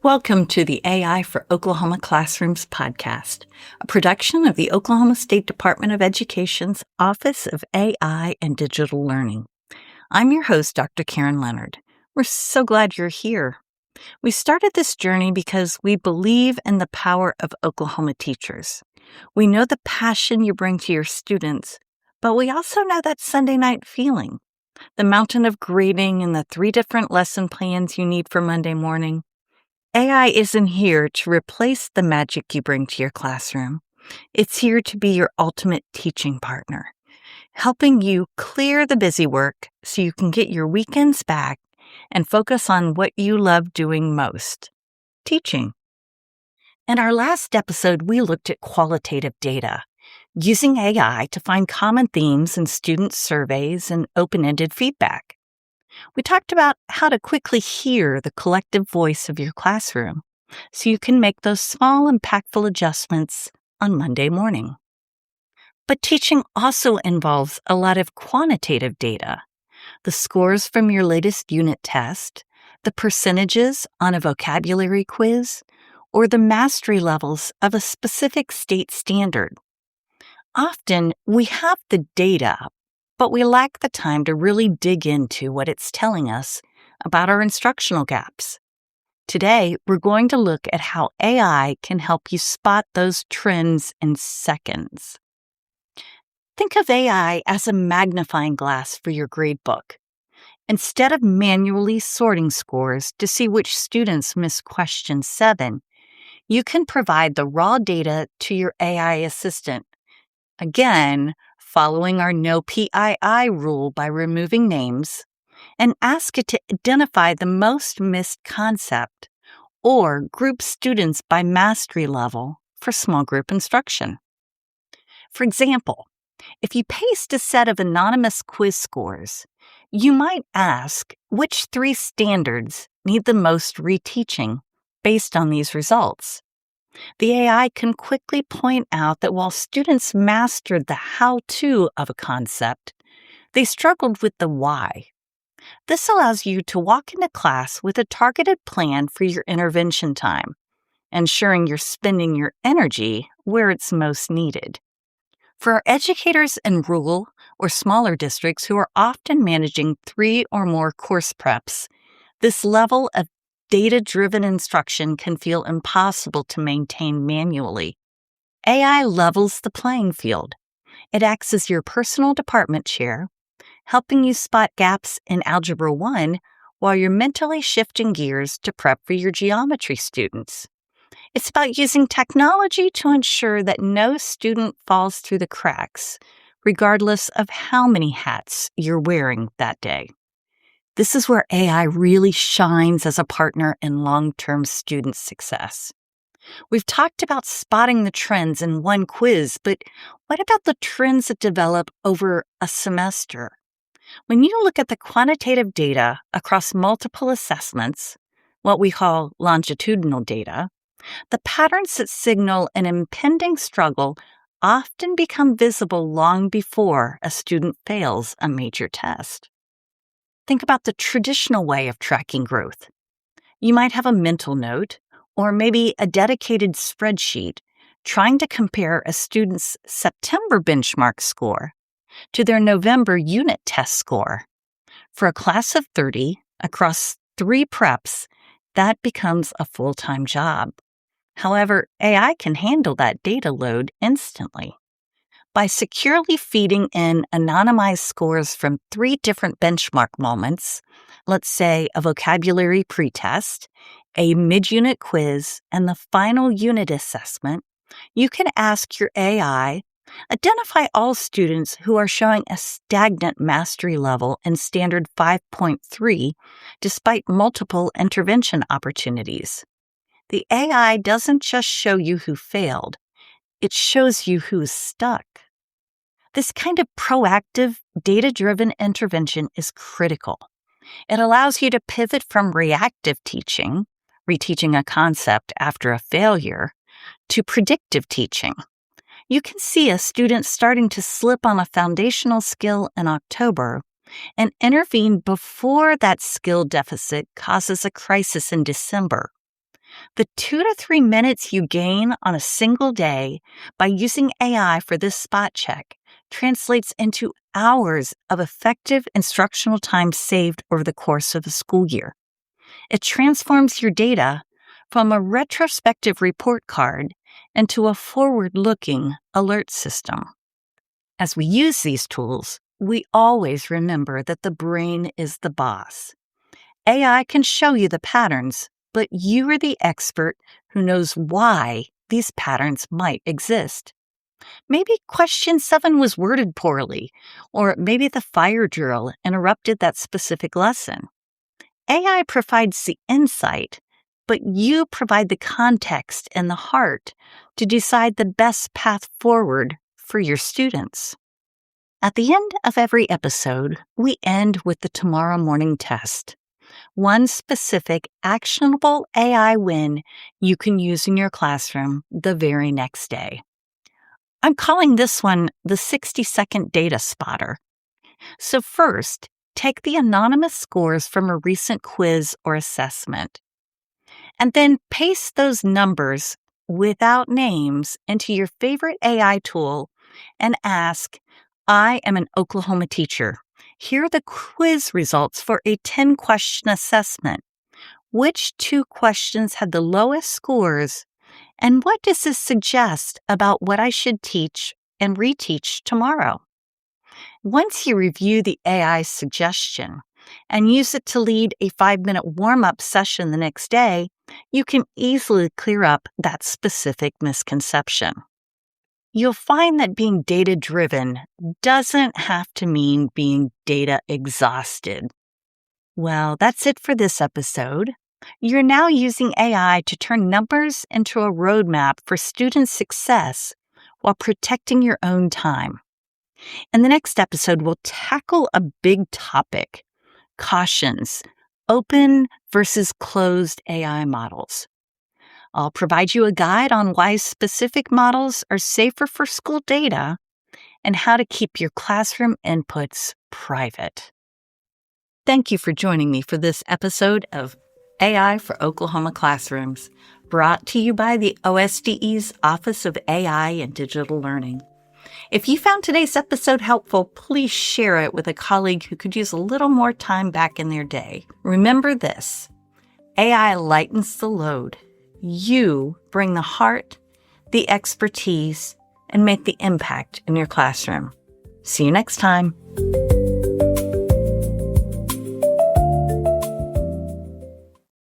Welcome to the AI for Oklahoma Classrooms podcast, a production of the Oklahoma State Department of Education's Office of AI and Digital Learning. I'm your host, Dr. Karen Leonard. We're so glad you're here. We started this journey because we believe in the power of Oklahoma teachers. We know the passion you bring to your students, but we also know that Sunday night feeling, the mountain of grading and the 3 different lesson plans you need for Monday morning. AI isn't here to replace the magic you bring to your classroom. It's here to be your ultimate teaching partner, helping you clear the busy work so you can get your weekends back and focus on what you love doing most, teaching. In our last episode, we looked at qualitative data, using AI to find common themes in student surveys and open-ended feedback. We talked about how to quickly hear the collective voice of your classroom so you can make those small, impactful adjustments on Monday morning. But teaching also involves a lot of quantitative data, the scores from your latest unit test, the percentages on a vocabulary quiz, or the mastery levels of a specific state standard. Often, we have the data, but we lack the time to really dig into what it's telling us about our instructional gaps. Today, we're going to look at how AI can help you spot those trends in seconds. Think of AI as a magnifying glass for your gradebook. Instead of manually sorting scores to see which students missed question 7, you can provide the raw data to your AI assistant. Again, following our no PII rule by removing names, and ask it to identify the most missed concept or group students by mastery level for small group instruction. For example, if you paste a set of anonymous quiz scores, you might ask which 3 standards need the most reteaching based on these results. The AI can quickly point out that while students mastered the how-to of a concept, they struggled with the why. This allows you to walk into class with a targeted plan for your intervention time, ensuring you're spending your energy where it's most needed. For our educators in rural or smaller districts who are often managing 3 or more course preps, this level of data-driven instruction can feel impossible to maintain manually. AI levels the playing field. It acts as your personal department chair, helping you spot gaps in Algebra 1 while you're mentally shifting gears to prep for your geometry students. It's about using technology to ensure that no student falls through the cracks, regardless of how many hats you're wearing that day. This is where AI really shines as a partner in long-term student success. We've talked about spotting the trends in one quiz, but what about the trends that develop over a semester? When you look at the quantitative data across multiple assessments, what we call longitudinal data, the patterns that signal an impending struggle often become visible long before a student fails a major test. Think about the traditional way of tracking growth. You might have a mental note or maybe a dedicated spreadsheet trying to compare a student's September benchmark score to their November unit test score. For a class of 30 across 3 preps, that becomes a full-time job. However, AI can handle that data load instantly. By securely feeding in anonymized scores from 3 different benchmark moments, let's say a vocabulary pretest, a mid-unit quiz, and the final unit assessment, you can ask your AI, identify all students who are showing a stagnant mastery level in Standard 5.3 despite multiple intervention opportunities. The AI doesn't just show you who failed, it shows you who's stuck. This kind of proactive, data-driven intervention is critical. It allows you to pivot from reactive teaching, reteaching a concept after a failure, to predictive teaching. You can see a student starting to slip on a foundational skill in October and intervene before that skill deficit causes a crisis in December. The 2 to 3 minutes you gain on a single day by using AI for this spot check translates into hours of effective instructional time saved over the course of the school year. It transforms your data from a retrospective report card into a forward-looking alert system. As we use these tools, we always remember that the brain is the boss. AI can show you the patterns, but you are the expert who knows why these patterns might exist. Maybe question 7 was worded poorly, or maybe the fire drill interrupted that specific lesson. AI provides the insight, but you provide the context and the heart to decide the best path forward for your students. At the end of every episode, we end with the tomorrow morning test. One specific actionable AI win you can use in your classroom the very next day. I'm calling this one the 60-second data spotter. So first, take the anonymous scores from a recent quiz or assessment, and then paste those numbers without names into your favorite AI tool and ask, I am an Oklahoma teacher. Here are the quiz results for a 10-question assessment. Which 2 questions had the lowest scores, and what does this suggest about what I should teach and reteach tomorrow? Once you review the AI suggestion and use it to lead a 5-minute warm-up session the next day, you can easily clear up that specific misconception. You'll find that being data-driven doesn't have to mean being data exhausted. Well, that's it for this episode. You're now using AI to turn numbers into a roadmap for student success while protecting your own time. In the next episode, we'll tackle a big topic: cautions, open versus closed AI models. I'll provide you a guide on why specific models are safer for school data and how to keep your classroom inputs private. Thank you for joining me for this episode of AI for Oklahoma Classrooms, brought to you by the OSDE's Office of AI and Digital Learning. If you found today's episode helpful, please share it with a colleague who could use a little more time back in their day. Remember this: AI lightens the load. You bring the heart, the expertise, and make the impact in your classroom. See you next time.